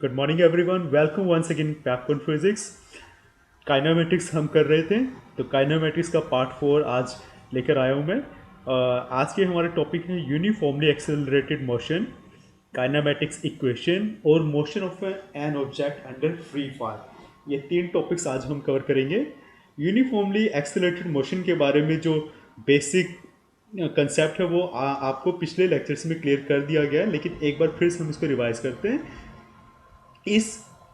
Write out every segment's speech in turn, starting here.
Good morning everyone, welcome once again Papcon physics. Kinematics हम कर रहे थे, तो काइनामेटिक्स का पार्ट 4 आज लेकर आया हूँ मैं। आज के हमारे टॉपिक है uniformly accelerated motion, kinematics equation और motion of an object under free fall. ये 3 टॉपिक्स आज हम कवर करेंगे। यूनिफॉर्मली एक्सेलरेटेड मोशन के बारे में जो बेसिक कंसेप्ट है वो आपको पिछले लेक्चर्स में क्लियर कर दिया गया है, लेकिन एक बार फिर से हम इसको रिवाइज करते हैं। इस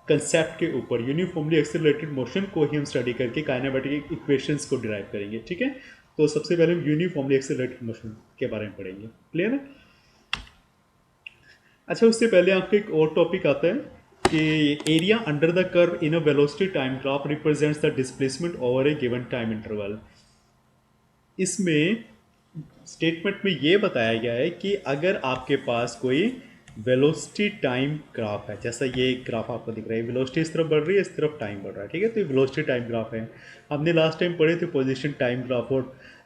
कंसेप्ट के ऊपर यूनिफॉर्मली एक्सेलरेटेड मोशन को ही हम स्टडी करके काइनेमेटिक इक्वेशंस को डिराइव करेंगे। ठीक है, तो सबसे पहले हम यूनिफॉर्मली एक्सेलरेटेड मोशन के बारे में पढ़ेंगे। क्लियर है? अच्छा, उससे पहले आपको एक और टॉपिक आता है कि area under the curve in a velocity time graph represents the displacement over A given time interval. इसमें स्टेटमेंट में ये बताया गया है कि अगर आपके पास कोई वेलोसिटी टाइम ग्राफ है, जैसा ये ग्राफ आपको दिख रहा है, वेलोसिटी इस तरफ बढ़ रही है, इस तरफ टाइम बढ़ रहा है। ठीक है, तो ये वेलोसिटी टाइम ग्राफ है। हमने लास्ट टाइम पढ़े थे पोजीशन टाइम ग्राफ और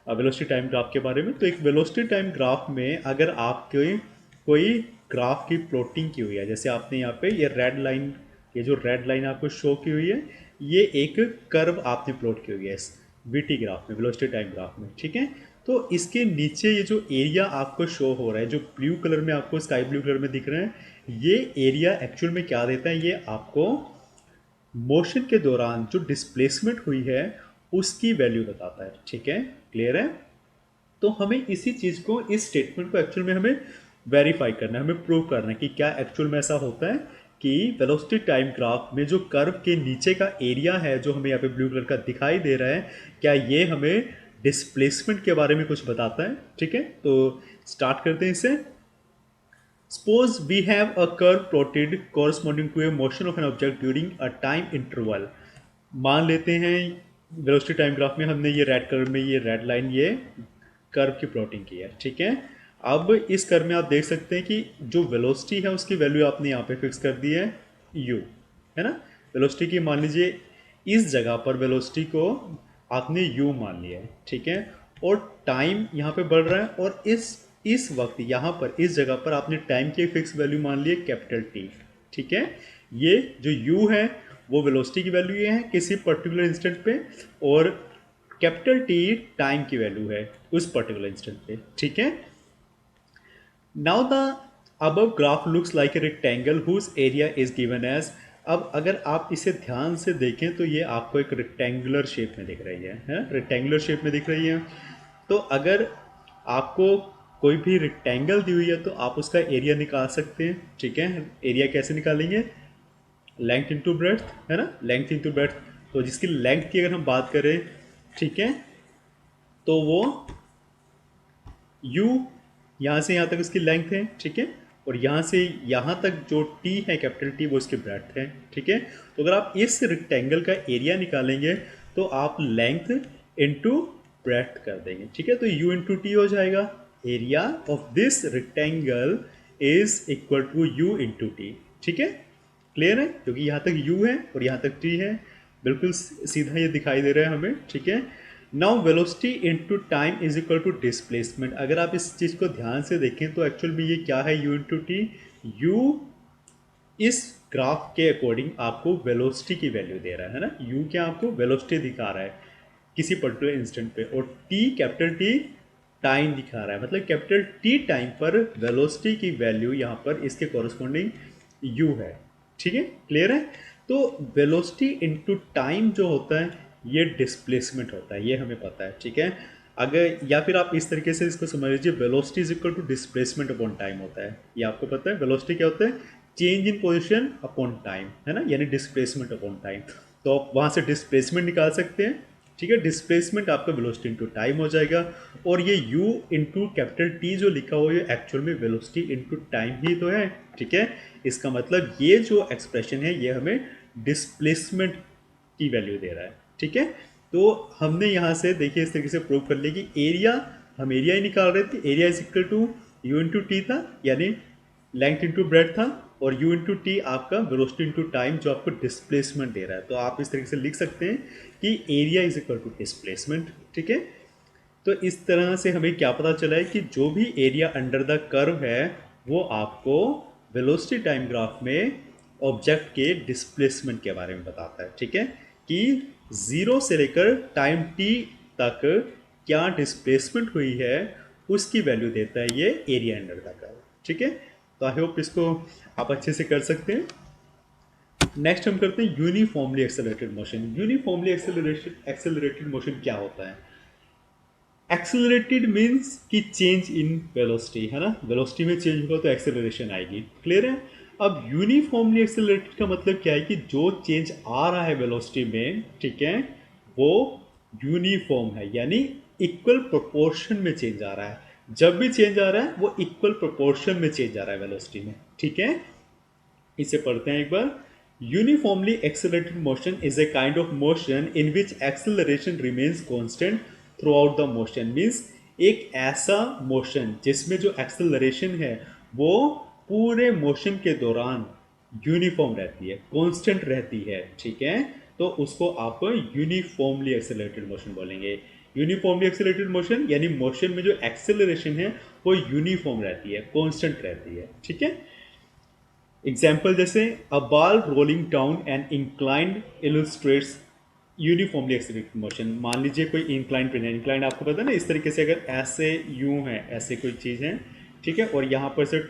वेलोसिटी टाइम ग्राफ के बारे में। तो एक वेलोसिटी टाइम ग्राफ में अगर आपके कोई ग्राफ की प्लॉटिंग की हुई है, जैसे आपने यहाँ पे ये रेड लाइन, ये जो रेड लाइन आपको शो की हुई है, ये एक कर्व आपने प्लॉट की हुई है वीटी ग्राफ में, वेलोसिटी टाइम ग्राफ में। ठीक है, तो इसके नीचे ये जो एरिया आपको शो हो रहा है, जो ब्लू कलर में आपको, स्काई ब्लू कलर में दिख रहे हैं, ये एरिया एक्चुअल में क्या देता है? ये आपको मोशन के दौरान जो डिस्प्लेसमेंट हुई है उसकी वैल्यू बताता है। ठीक है, क्लियर है? तो हमें इसी चीज को, इस स्टेटमेंट को एक्चुअल में हमें वेरीफाई करना है, हमें प्रूव करना है कि क्या एक्चुअल में ऐसा होता है कि वेलोसिटी टाइम ग्राफ में जो कर्व के नीचे का एरिया है, जो हमें यहाँ पे ब्लू कलर का दिखाई दे रहा है, क्या ये हमें डिस्प्लेसमेंट के बारे में कुछ बताता है। ठीक है, तो स्टार्ट करते हैं इसे। Suppose we have a curve plotted corresponding to a motion of an object during a time interval। मान लेते हैं वेलोसिटी टाइम ग्राफ में हमने ये रेड कलर में, ये रेड लाइन, ये कर्व की प्लॉटिंग की है। ठीक है, अब इस कर्व में आप देख सकते हैं कि जो वेलोसिटी है उसकी वैल्यू आपने यहाँ पे फिक्स कर दी है u, है ना। वेलोसिटी की मान लीजिए इस जगह पर वेलोसिटी को आपने u मान लिया है। ठीक है, और टाइम यहाँ पे बढ़ रहा है, और इस वक्त यहाँ पर इस जगह पर आपने टाइम की फिक्स वैल्यू मान ली है कैपिटल टी। ठीक है, ये जो u है वो वेलोसिटी की वैल्यू ये है किसी पर्टिकुलर इंस्टेंट पे, और कैपिटल टी टाइम की वैल्यू है उस पर्टिकुलर इंस्टेंट पे। ठीक है, now the above graph looks like a rectangle whose area is given as. अब अगर आप इसे ध्यान से देखें तो ये आपको एक रेक्टेंगुलर शेप में दिख रही है, रेक्टेंगुलर शेप में दिख रही है। तो अगर आपको कोई भी रेक्टेंगल दी हुई है तो आप उसका एरिया निकाल सकते हैं। ठीक है, एरिया कैसे निकालेंगे? लेंथ इंटू ब्रेड्थ, है ना, लेंथ इंटू ब्रेड्थ। तो जिसकी लेंथ की अगर हम बात करें, ठीक है, तो वो u, यहाँ से यहाँ तक उसकी लेंथ है। ठीक है, और यहाँ से यहाँ तक जो t है, कैपिटल T, वो इसकी ब्रेड्थ है। ठीक है, तो अगर आप इस रेक्टेंगल का एरिया निकालेंगे तो आप लेंथ इंटू ब्रेड्थ कर देंगे। ठीक है, तो u इंटू टी हो जाएगा। Area of this rectangle is equal to u into T. ठीक है, क्लियर है? क्योंकि यहाँ तक u है और यहाँ तक t है, बिल्कुल सीधा ये दिखाई दे रहा है हमें। ठीक है, now velocity into time is equal to displacement. अगर आप इस चीज़ को ध्यान से देखें तो एक्चुअल में ये क्या है? u into T. यू इस ग्राफ के अकॉर्डिंग आपको वेलोसिटी की वैल्यू दे रहा है ना। u क्या आपको वेलोसिटी दिखा रहा है किसी पर्टिकुलर इंस्टेंट पे, और t, कैपिटल टी, टाइम दिखा रहा है। मतलब कैपिटल टी टाइम पर वेलोसिटी की वैल्यू यहाँ पर इसके कॉरस्पॉन्डिंग u है। ठीक है, क्लियर है? तो वेलोसिटी इनटू टाइम जो होता है ये डिस्प्लेसमेंट होता है, ये हमें पता है। ठीक है, अगर या फिर आप इस तरीके से इसको समझ लीजिए, velocity is equal to displacement upon time होता है। ये आपको पता है वेलोसिटी क्या होता है? Change in position upon time, है ना, यानी डिस्प्लेसमेंट अपॉन टाइम। तो आप वहाँ से डिस्प्लेसमेंट निकाल सकते हैं। ठीक है, डिस्प्लेसमेंट आपका वेलोसिटी इंटू टाइम हो जाएगा, और ये u इंटू कैपिटल टी जो लिखा हुआ है एक्चुअल में वेलोसिटी इंटू टाइम ही तो है। ठीक है, इसका मतलब ये जो एक्सप्रेशन है ये हमें डिस्प्लेसमेंट की वैल्यू दे रहा है। ठीक है, तो हमने यहाँ से देखिए इस तरीके से प्रूव कर लिया कि एरिया, हम एरिया ही निकाल रहे थे, area is equal to U into T था, यानी लेंथ इंटू ब्रेड था, और u इंटू टी आपका वेलोसिटी इंटू टाइम जो आपको डिस्प्लेसमेंट दे रहा है। तो आप इस तरीके से लिख सकते हैं कि area is equal to displacement. ठीक है, तो इस तरह से हमें क्या पता चला है कि जो भी एरिया अंडर द कर्व है वो आपको वेलोसिटी टाइम ग्राफ में ऑब्जेक्ट के डिस्प्लेसमेंट के बारे में बताता है, ठीक है, कि ज़ीरो से लेकर टाइम टी तक क्या डिस्प्लेसमेंट हुई है उसकी वैल्यू देता है ये एरिया अंडर द कर्व, ठीक है। तो आई होप इसको आप अच्छे से कर सकते हैं। नेक्स्ट हम करते हैं uniformly accelerated motion. Uniformly accelerated motion क्या होता है? एक्सेलरेटेड मीन्स कि चेंज इन वेलोसिटी, है ना, वेलोसिटी में चेंज होगा तो एक्सेलरेशन आएगी, क्लियर है। अब यूनिफॉर्मली एक्सेलरेटेड का मतलब क्या है कि जो चेंज आ रहा है वेलोसिटी में, ठीक है, वो यूनिफॉर्म है, यानी इक्वल प्रोपोर्शन में चेंज आ रहा है। जब भी चेंज आ रहा है वो इक्वल प्रोपोर्शन में चेंज आ रहा है वेलोसिटी में, ठीक है। इसे पढ़ते हैं एक बार। Uniformly accelerated motion is a kind of motion in which acceleration remains constant throughout the motion. Means एक ऐसा मोशन जिसमें जो एक्सेलरेशन है वो पूरे मोशन के दौरान यूनिफॉर्म रहती है, कांस्टेंट रहती है, ठीक है। तो उसको आप यूनिफॉर्मली एक्सेलरेटेड मोशन बोलेंगे। यूनिफॉर्मली एक्सेलरेटेड मोशन यानी मोशन में जो एक्सेलरेशन है वो यूनिफॉर्म रहती है, कांस्टेंट रहती है, ठीक है। एग्जाम्पल जैसे a ball rolling down and inclined illustrates uniformly accelerated motion. मान लीजिए कोई इंक्लाइन पे है, इंक्लाइन आपको पता है ना, इस तरीके से अगर ऐसे यूं है, ऐसे कोई चीज़ है, ठीक है, और यहाँ पर से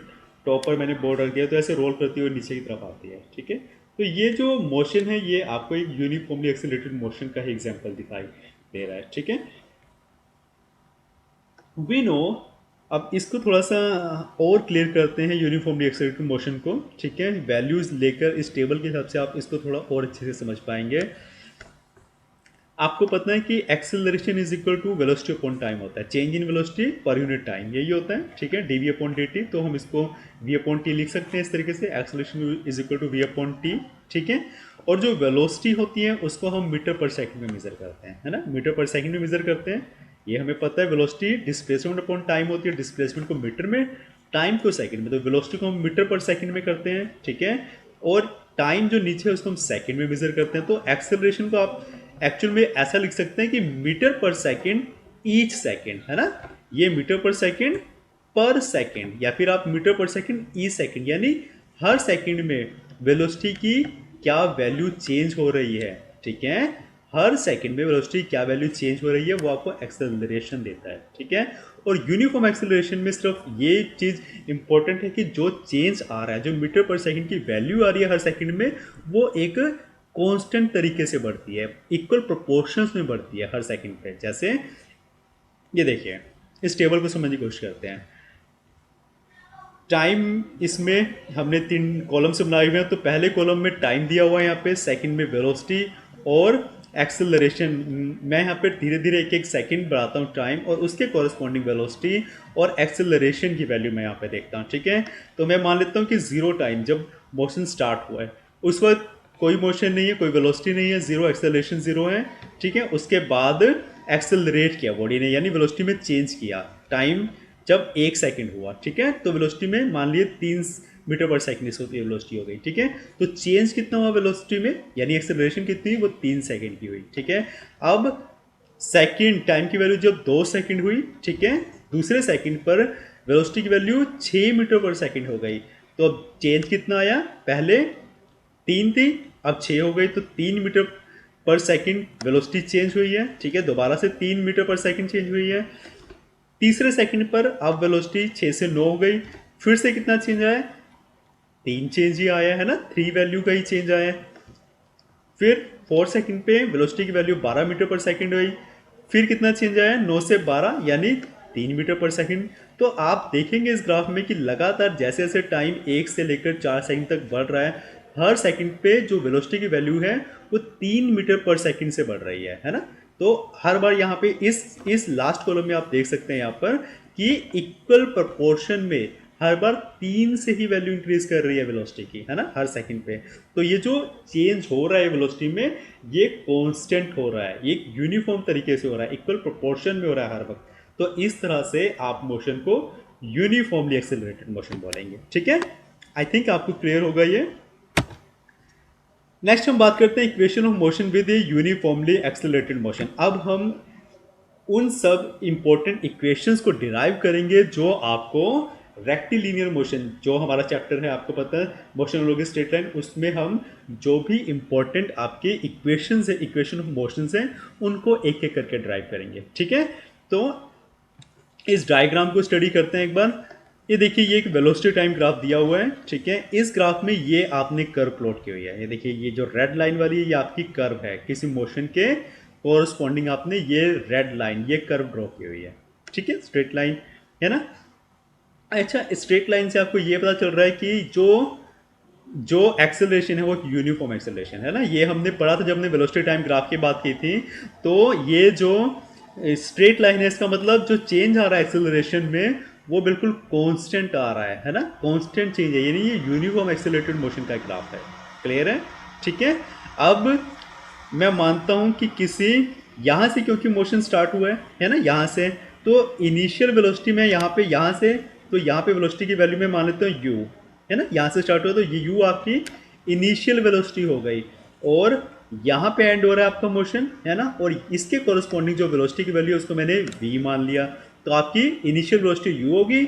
टॉप पर मैंने बोर्ड रख दिया तो ऐसे रोल करती हुई नीचे की तरफ आती है, ठीक है। तो ये जो मोशन है ये आपको एक यूनिफॉर्मली एक्सेलरेटेड मोशन का ही एग्जाम्पल दिखाई दे रहा है, ठीक है। वी नो, अब इसको थोड़ा सा और क्लियर करते हैं यूनिफॉर्मली एक्सेलरेटेड मोशन को, ठीक है। वैल्यूज लेकर इस टेबल के हिसाब से आप इसको थोड़ा और अच्छे से समझ पाएंगे। आपको पता है कि acceleration is equal to velocity upon time होता है, change in velocity per unit time, यही होता है, ठीक है, D V upon D T. तो हम इसको वी अपॉन टी लिख सकते हैं इस तरीके से, acceleration is equal to V upon T, ठीक है। और जो वेलोसिटी होती है उसको हम मीटर पर सेकंड में मेजर करते हैं, है ना, मीटर पर सेकंड में मेजर करते हैं, ये हमें पता है। वेलोसिटी डिस्प्लेसमेंट अपॉन टाइम होती है, डिस्प्लेसमेंट को मीटर में, टाइम को सेकंड में, तो वेलोसिटी को हम मीटर पर सेकंड में करते हैं, ठीक है। और टाइम जो नीचे है उसको हम सेकंड में मेजर करते हैं। तो एक्सेलरेशन को आप एक्चुअल में ऐसा लिख सकते हैं कि मीटर पर सेकंड ईच सेकंड, है ना, ये मीटर पर सेकंड या फिर आप मीटर पर सेकंड ई सेकंड, यानी हर सेकंड में वेलोसिटी की क्या वैल्यू चेंज हो रही है, ठीक है। हर सेकंड में वेलोसिटी क्या वैल्यू चेंज हो रही है वो आपको एक्सेलरेशन देता है, ठीक है। और यूनिफॉर्म एक्सेलरेशन में सिर्फ ये चीज़ इंपॉर्टेंट है कि जो चेंज आ रहा है, जो मीटर पर सेकंड की वैल्यू आ रही है हर सेकंड में, वो एक कांस्टेंट तरीके से बढ़ती है, इक्वल प्रोपोर्शंस में बढ़ती है हर सेकंड पे। जैसे ये देखिए, इस टेबल को समझने की कोशिश करते हैं। टाइम इसमें हमने 3 कॉलम से बनाए हुए हैं, तो पहले कॉलम में टाइम दिया हुआ है, यहाँ पे सेकंड में वेलोसिटी और एक्सेलरेशन। मैं यहाँ पे धीरे धीरे एक एक सेकंड बढ़ाता हूँ टाइम और उसके कॉरस्पॉन्डिंग वेलोसिटी और एक्सेलरेशन की वैल्यू मैं यहाँ पे देखता हूँ, ठीक है। तो मैं मान लेता हूँ कि जीरो टाइम जब मोशन स्टार्ट हुआ है उस वक्त कोई मोशन नहीं है, कोई वेलोसिटी नहीं है, जीरो एक्सेलरेशन जीरो है, ठीक है। उसके बाद एक्सेलरेट किया बॉडी ने, यानी वेलोसिटी में चेंज किया टाइम जब 1 सेकंड हुआ, ठीक है। तो वेलोसिटी में मान लिए 3 मीटर पर सेकंड इस होती है, वेलोसिटी हो गई, ठीक है। तो चेंज कितना हुआ वेलोसिटी में, यानी एक्सेलरेशन कितनी, वो 3 सेकंड की हुई, ठीक है। अब सेकंड टाइम की वैल्यू जब 2 सेकंड हुई, ठीक है, दूसरे सेकंड पर वेलोसिटी की वैल्यू 6 मीटर पर सेकंड हो गई। तो अब चेंज कितना आया, पहले 3 थी अब 6 हो गई, तो 3 मीटर पर सेकंड वेलोसिटी चेंज हुई है, ठीक है। दोबारा से 3 मीटर पर सेकंड चेंज हुई है। तीसरे सेकंड पर अब वेलोसिटी 6 से 9 हो गई, फिर से कितना चेंज आया, 3 चेंज ही आया है ना, 3 वैल्यू का ही चेंज आया। फिर 4 सेकंड पे वेलोसिटी की वैल्यू 12 मीटर पर सेकंड हुई, फिर कितना चेंज आया, 9 से 12 यानी 3 मीटर पर सेकंड। तो आप देखेंगे इस ग्राफ में कि लगातार जैसे जैसे टाइम 1 से लेकर 4 सेकंड तक बढ़ रहा है, हर सेकंड पे जो वेलोसिटी की वैल्यू है वो 3 मीटर पर सेकंड से बढ़ रही है ना। तो हर बार यहाँ पे इस लास्ट कॉलम में आप देख सकते हैं यहाँ पर कि इक्वल प्रोपोर्शन में हर बार 3 से ही वैल्यू इंक्रीज कर रही है वेलोसिटी की, है ना, हर सेकंड पे। तो ये जो चेंज हो रहा है वेलोसिटी में ये कांस्टेंट हो रहा है, ये यूनिफॉर्म तरीके से हो रहा है, इक्वल प्रोपोर्शन में हो रहा है हर वक्त। तो इस तरह से आप मोशन को यूनिफॉर्मली एक्सेलरेटेड मोशन बोलेंगे, ठीक है। आई थिंक आपको क्लियर होगा ये। नेक्स्ट हम बात करते हैं equation of motion with A uniformly accelerated motion. अब हम उन सब इंपॉर्टेंट इक्वेशंस को डिराइव करेंगे जो आपको रेक्टिलिनियर मोशन जो हमारा चैप्टर है आपको पता है, मोशन अलॉन्ग स्ट्रेट लाइन, उसमें हम जो भी इंपॉर्टेंट आपके इक्वेशंस है, इक्वेशन ऑफ मोशंस हैं, उनको एक एक करके ड्राइव करेंगे। ठीक है, तो इस डायग्राम को स्टडी करते हैं एक बार। ये देखिए, ये एक वेलोसिटी टाइम ग्राफ दिया हुआ है। ठीक है, इस ग्राफ में ये आपने कर्व प्लॉट की हुई है। ये देखिए, ये जो रेड लाइन वाली है ये आपकी कर्व है, किसी मोशन के कोरस्पॉन्डिंग आपने ये रेड लाइन, ये कर्व ड्रॉ की हुई है। ठीक है, स्ट्रेट लाइन है ना। अच्छा, स्ट्रेट लाइन से आपको ये पता चल रहा है कि जो जो एक्सेलरेशन है वो एक यूनिफॉर्म एक्सेलरेशन है ना। ये हमने पढ़ा था जब हमने वेलोसिटी टाइम ग्राफ की बात की थी। तो ये जो स्ट्रेट लाइन है, इसका मतलब जो चेंज आ रहा है एक्सेलरेशन में वो बिल्कुल कांस्टेंट आ रहा है ना, कांस्टेंट चेंज है, यानी ये यूनिफॉर्म एक्सेलरेटेड मोशन का ग्राफ है। क्लियर है? ठीक है, अब मैं मानता हूं कि किसी यहां से, क्योंकि मोशन स्टार्ट हुआ है ना, यहां से, तो इनिशियल वेलोसिटी में यहां पे, यहां से, तो यहां पे वेलोसिटी की वैल्यू में मान लेते हैं u, है ना, यहां से स्टार्ट हुआ तो ये u आपकी इनिशियल वेलोसिटी हो गई, और यहां पे एंड हो रहा है आपका मोशन, है ना, और इसके कोरस्पॉन्डिंग जो वेलोसिटी की वैल्यू है उसको मैंने v मान लिया, तो आपकी इनिशियल वेलोसिटी u होगी,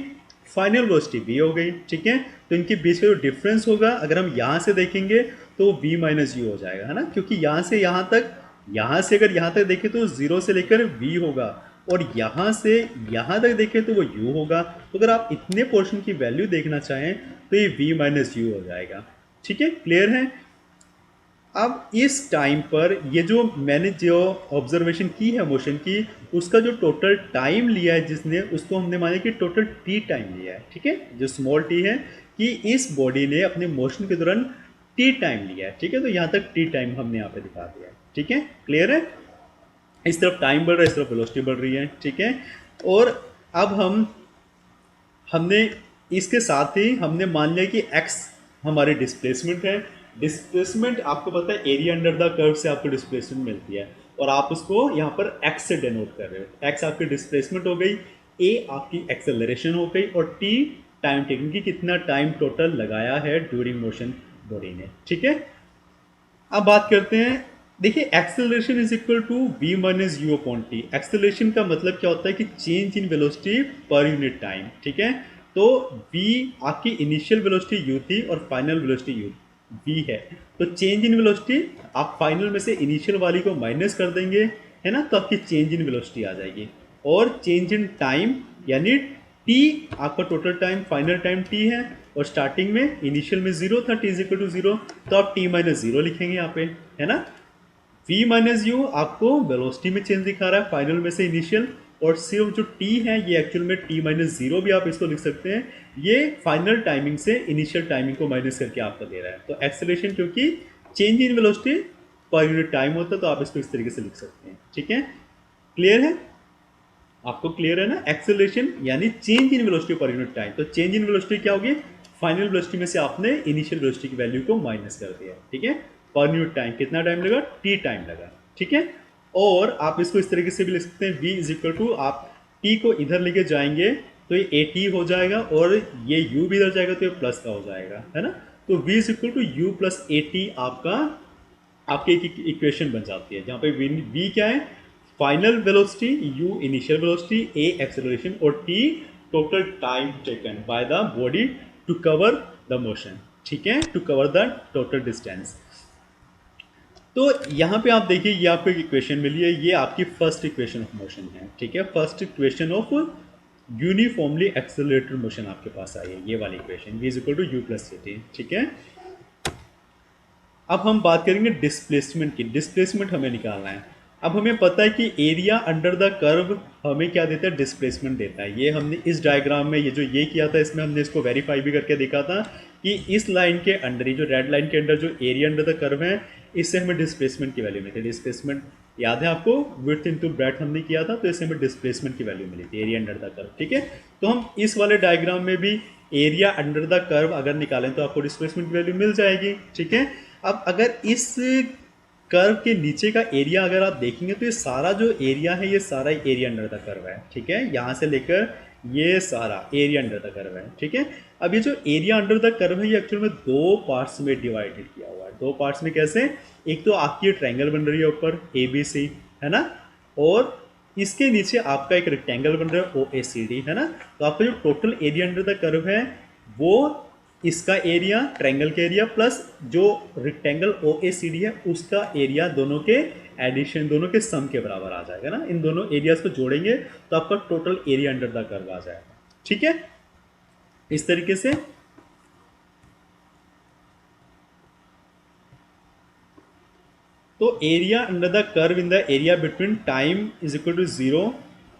फाइनल वेलोसिटी v हो गई। ठीक है, तो इनके बीच का जो डिफरेंस होगा अगर हम यहां से देखेंगे तो v माइनस यू हो जाएगा, है ना, क्योंकि यहां से यहां तक, यहां से अगर यहां तक देखें तो 0 से लेकर v होगा, और यहां से यहां तक देखें तो वो u होगा। तो अगर आप इतने पोर्शन की वैल्यू देखना चाहें तो ये v माइनस यू हो जाएगा। ठीक है, क्लियर है? अब इस टाइम पर ये जो मैंने जो ऑब्जर्वेशन की है मोशन की, उसका जो टोटल टाइम लिया है जिसने, उसको हमने माना कि टोटल टी टाइम लिया है। ठीक है, जो स्मॉल टी है, कि इस बॉडी ने अपने मोशन के दौरान टी टाइम लिया है। ठीक है, तो यहाँ तक टी टाइम हमने यहाँ पे दिखा दिया है। ठीक है, क्लियर है? इस तरफ टाइम बढ़ रहा है, इस तरफ वेलोसिटी बढ़ रही है। ठीक है, और अब हमने इसके साथ ही हमने मान लिया कि x हमारी डिस्प्लेसमेंट है। डिस्प्लेसमेंट आपको पता है एरिया अंडर द कर्व से आपको डिस्प्लेसमेंट मिलती है, और आप उसको यहाँ पर x से डेनोट कर रहे हो। x आपकी डिस्प्लेसमेंट हो गई, a आपकी एक्सेलरेशन हो गई, और t टाइम टेकिंग की कितना टाइम टोटल लगाया है ड्यूरिंग मोशन बॉडी ने। ठीक है, अब बात करते हैं। देखिए, acceleration is equal to v minus U upon T. Acceleration का मतलब क्या होता है कि change in velocity per unit time. ठीक है, तो v आपकी इनिशियल वेलोसिटी u थी और फाइनल वेलोसिटी u v है, तो चेंज इन वेलोसिटी आप फाइनल में से इनिशियल वाली को माइनस कर देंगे, है ना, तो आपकी चेंज इन वेलोसिटी आ जाएगी। और चेंज इन टाइम यानी टी, आपका total time, final time T है, और स्टार्टिंग में इनिशियल में 0 था, टी इज इक्वल टू 0, तो आप टी माइनस 0 लिखेंगे यहाँ पे, है ना। v माइनस यू आपको वेलोसिटी में चेंज दिखा रहा है फाइनल में से इनिशियल, और सिर्फ जो t है ये एक्चुअल में t माइनस 0 भी आप इसको लिख सकते हैं, ये फाइनल टाइमिंग से इनिशियल टाइमिंग को माइनस करके आपको दे रहा है। तो एक्सेलरेशन क्योंकि change in velocity per unit time होता है, तो आप इसको इस तरीके से लिख सकते हैं। ठीक है, क्लियर है? आपको क्लियर है ना? एक्सेलरेशन यानी change in velocity per unit time. तो चेंज इन वेलोसिटी क्या होगी? फाइनल वेलोसिटी में से आपने इनिशियल वेलोसिटी की वैल्यू को माइनस कर दिया। ठीक है, पर यूनिट टाइम कितना टाइम लगा? टी टाइम लगा। ठीक है, और आप इसको इस तरीके से भी लिख सकते हैं, v इज इक्वल टू, आप t को इधर लेके जाएंगे तो ये ए टी हो जाएगा, और ये u भी इधर जाएगा तो ये प्लस का हो जाएगा, है ना। तो v is equal to you plus A T आपका, आपकी एक इक्वेशन बन जाती है, जहां पे v क्या है? Final velocity, u initial velocity, a acceleration, और t total time taken by the body to cover the motion. ठीक है, to cover the total distance. तो यहाँ पे आप देखिए, ये आपको एक इक्वेशन मिली है, ये आपकी फर्स्ट इक्वेशन ऑफ मोशन है। ठीक है, first equation of uniformly accelerated motion आपके पास आई है, ये वाली equation, v is equal to you plus C T. ठीक है, अब हम बात करेंगे डिस्प्लेसमेंट की। डिस्प्लेसमेंट हमें निकालना है। अब हमें पता है कि एरिया अंडर द कर्व हमें क्या देता है? डिस्प्लेसमेंट देता है। ये हमने इस डायग्राम में ये जो ये किया था, इसमें हमने इसको वेरीफाई भी करके देखा था कि इस लाइन के अंडर, ये जो रेड लाइन के अंडर जो एरिया अंडर द कर्व है, इससे हमें डिस्प्लेसमेंट की वैल्यू मिली थी। डिस्प्लेसमेंट याद है आपको? विड्थ इनटू ब्रेड्थ हमने किया था, तो इससे हमें डिस्प्लेसमेंट की वैल्यू मिली थी, एरिया अंडर द कर्व। ठीक है, तो हम इस वाले डायग्राम में भी एरिया अंडर द कर्व अगर निकालें तो आपको डिस्प्लेसमेंट की वैल्यू मिल जाएगी। ठीक है, अब अगर इस कर्व के नीचे का एरिया अगर आप देखेंगे तो ये सारा जो एरिया है, ये सारा एरिया अंडर द कर्व है। ठीक है, यहाँ से लेकर ये सारा एरिया अंडर द कर्व है। ठीक है, अब ये जो एरिया अंडर द कर्व है, ये एक्चुअल में दो पार्ट्स में डिवाइडेड किया हुआ है। दो पार्ट्स में कैसे? एक तो आपकी ट्रायंगल बन रही है ऊपर ए बी सी, है ना, और इसके नीचे आपका एक रेक्टेंगल बन रहा है ओ ए सी डी, है ना। तो आपका जो total area under the curve है वो इसका एरिया, ट्रायंगल का एरिया प्लस जो रेक्टेंगल ओ ए सी डी है उसका एरिया, दोनों के एडिशन, दोनों के सम के बराबर आ जाएगा ना। इन दोनों एरियाज को जोड़ेंगे तो आपका total area under the curve आ जाएगा। ठीक है, इस तरीके से। तो area under the curve in the area between time is equal to 0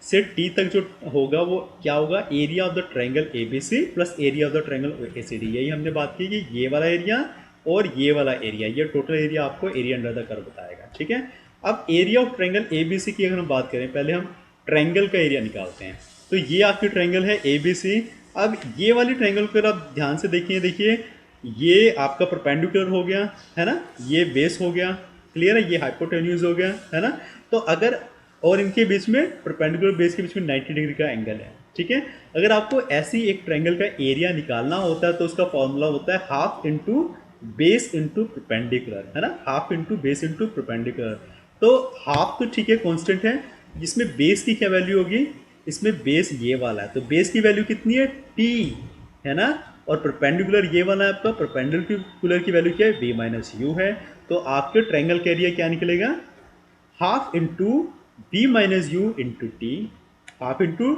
से टी तक जो होगा वो क्या होगा, area of the triangle A B C plus area of the triangle A C D. यही हमने बात की कि ये वाला एरिया और ये वाला एरिया, ये टोटल एरिया आपको एरिया अंडर द कर्व बताएगा। ठीक है, अब area of triangle A B C की अगर हम बात करें, पहले हम ट्रायंगल का एरिया निकालते हैं। तो ये आपकी ट्रायंगल है ए बी सी। अब ये वाली ट्रायंगल पर आप ध्यान से देखिए ये आपका परपेंडिकुलर हो गया, है ना, ये बेस हो गया, क्लियर है, ये हाइपोटेन्यूज हो गया, है ना। तो अगर, और इनके बीच में परपेंडिकुलर बेस के बीच में 90 डिग्री का एंगल है। ठीक है, अगर आपको ऐसी एक ट्रायंगल का एरिया निकालना होता है तो उसका फॉर्मूला होता है half into base into perpendicular, है ना, half into base into perpendicular. तो हाफ तो ठीक है कांस्टेंट है, जिसमें बेस की क्या वैल्यू होगी, इसमें बेस ये वाला है, तो बेस की वैल्यू कितनी है, टी, है ना। और परपेंडिकुलर ये वाला है आपका, परपेंडिकुलर की वैल्यू क्या है, बी माइनस यू है। तो आपके ट्रायंगल का एरिया क्या निकलेगा, half into B minus U into T, half into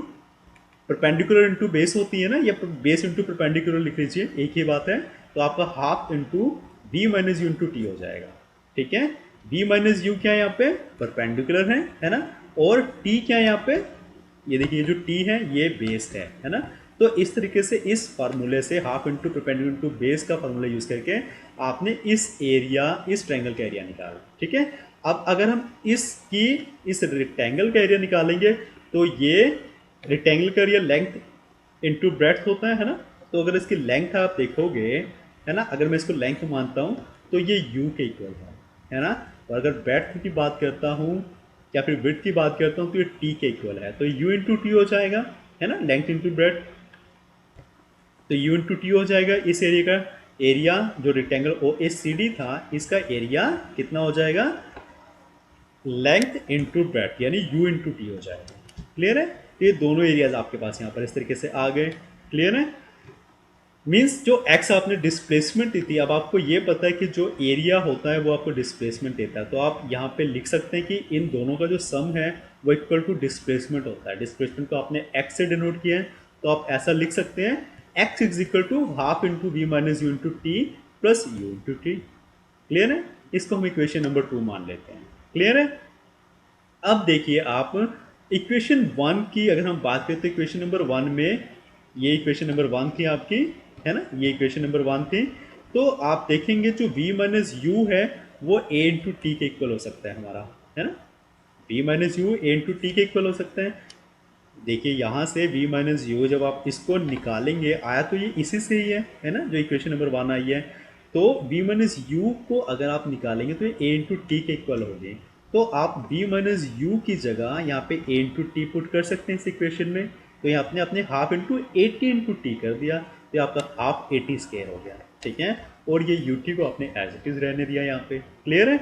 perpendicular into base होती है ना, या बेस इंटू परपेंडिकुलर लिख लीजिए, एक ही बात है। तो आपका half into B minus U into T हो जाएगा। ठीक है, बी माइनस यू क्या है यहाँ पे, परपेंडिकुलर है ना, और टी क्या है यहाँ पे, ये देखिए जो टी है ये बेस है ना। तो इस तरीके से इस फार्मूले से half into perpendicular into base का फार्मूला यूज करके आपने इस एरिया, इस ट्रायंगल का एरिया निकाला। ठीक है, अब अगर हम इस रेक्टेंगल का एरिया निकालेंगे तो ये रेक्टेंगल का एरिया लेंथ इंटू ब्रेड्थ होता है ना। तो अगर इसकी लेंथ आप देखोगे, है ना, अगर मैं इसको लेंथ मानता हूँ तो ये u के इक्वल है ना। और अगर ब्रेड्थ की बात करता हूँ या फिर विड्थ की बात करता हूँ तो ये t के इक्वल है, तो u इंटू टी हो जाएगा, है ना, लेंथ इंटू ब्रेड्थ। तो u इंटू टी हो जाएगा। इस एरिया का एरिया जो रेक्टेंगल ओ ए सी डी था, इसका एरिया कितना हो जाएगा, लेंथ इंटू ब्रेड्थ, यानी u इंटू टी हो जाएगा। क्लियर है, तो ये दोनों एरियाज आपके पास यहाँ पर इस तरीके से आ गए। क्लियर है, मीन्स जो x आपने डिस्प्लेसमेंट दी थी, अब आपको ये पता है कि जो एरिया होता है वो आपको डिस्प्लेसमेंट देता है। तो आप यहाँ पे लिख सकते हैं कि इन दोनों का जो सम है वो इक्वल टू डिस्प्लेसमेंट होता है। डिस्प्लेसमेंट को आपने x से डिनोट किया है, तो आप ऐसा लिख सकते हैं x is equal to half into V minus U into T plus U into T. Clear है, इसको हम इक्वेशन नंबर 2 मान लेते हैं। क्लियर है, अब देखिए आप इक्वेशन 1 की अगर हम बात करें तो इक्वेशन नंबर 1 में, ये इक्वेशन नंबर 1 थी आपकी, है ना, ये इक्वेशन नंबर 1 थी। तो आप देखेंगे जो v माइनस यू है वो a इंटू टी के इक्वल हो सकता है हमारा, है ना, v minus you a into T के इक्वल हो सकता है। देखिए यहाँ से v माइनस यू जब आप इसको निकालेंगे, आया तो ये इसी से ही है ना, जो इक्वेशन नंबर 1 आई है। तो v माइनस यू को अगर आप निकालेंगे तो ये a इंटू टी के इक्वल होगी। तो आप v माइनस यू की जगह यहाँ पे a इंटू टी पुट कर सकते हैं इस इक्वेशन में। तो यहाँ आपने अपने हाफ इंटू 80 इंटू टी कर दिया, तो आपका हाफ 80 स्क्वायर हो गया। ठीक है, और ये यू टी को आपने एज इट इज रहने दिया यहाँ पे। क्लियर है,